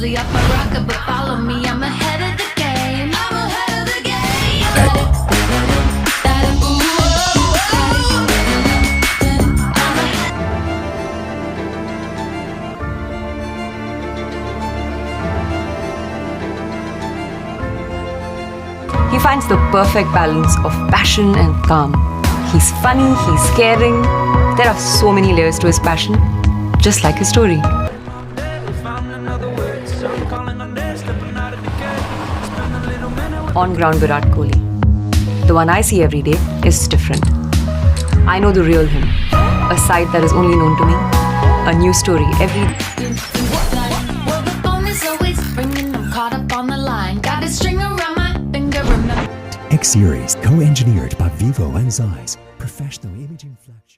Usually up a rocket, but follow me, I'm ahead of the game. I'm ahead of the game. He finds the perfect balance of passion and calm. He's funny, he's caring. There are so many layers to his passion, just like his story. On ground, Virat Kohli. The one I see every day is different. I know the real him, a side that is only known to me, a new story every day. Well, the phone is always ringing, I'm caught up on the line. Got a string around my finger, remember. X Series, co-engineered by Vivo and Zeiss, professional imaging flagship.